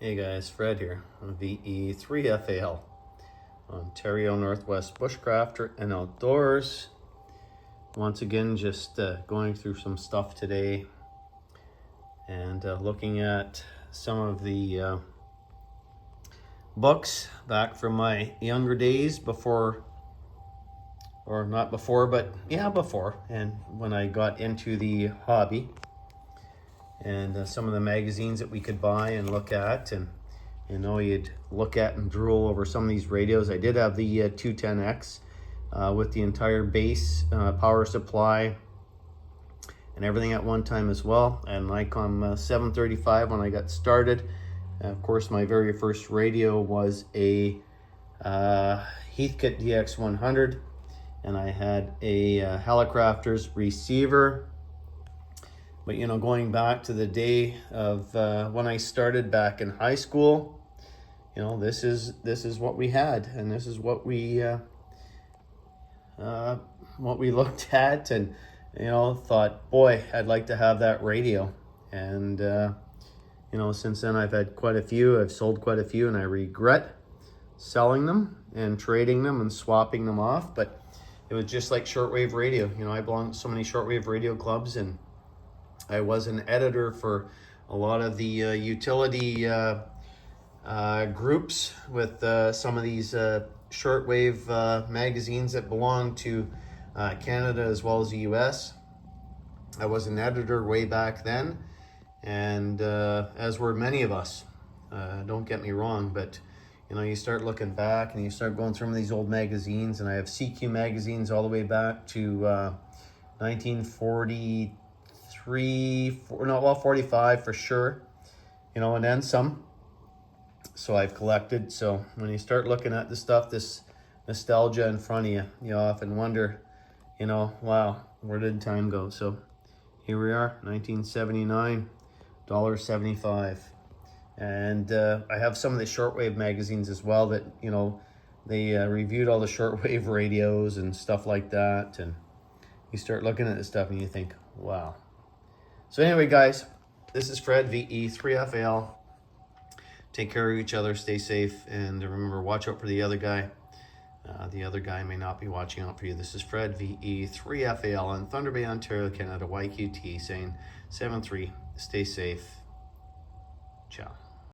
Hey guys, Fred here, VE3FAL, Ontario Northwest Bushcrafter and Outdoors. Once again, just going through some stuff today and looking at some of the books back from my younger days before, or not before, but yeah, before, and when I got into the hobby. And some of the magazines that we could buy and look at, and you'd look at and drool over some of these radios. I did have the 210X with the entire base power supply and everything at one time as well, and Nikon 735 when I got started. Of course, my very first radio was a Heathkit DX100, and I had a Helicrafters receiver. But going back to the day of when I started back in high school, this is what we had, and this is what we looked at, and thought, boy, I'd like to have that radio. And since then I've had quite a few. I've sold quite a few, and I regret selling them and trading them and swapping them off. But it was just like shortwave radio. I belong to so many shortwave radio clubs, and I was an editor for a lot of the utility groups with some of these shortwave magazines that belong to Canada as well as the US. I was an editor way back then, and as were many of us. Don't get me wrong, but you start looking back and you start going through some of these old magazines, and I have CQ magazines all the way back to 1940. 45 for sure, and then some. So I've collected. So when you start looking at the stuff, this nostalgia in front of you, you often wonder, wow, where did time go? So here we are, 1979, $1.75. And I have some of the shortwave magazines as well that, they reviewed all the shortwave radios and stuff like that. And you start looking at this stuff and you think, wow. So anyway, guys, this is Fred VE3FAL. Take care of each other, stay safe, and remember, watch out for the other guy. The other guy may not be watching out for you. This is Fred VE3FAL in Thunder Bay, Ontario, Canada, YQT, saying 7-3. Stay safe. Ciao.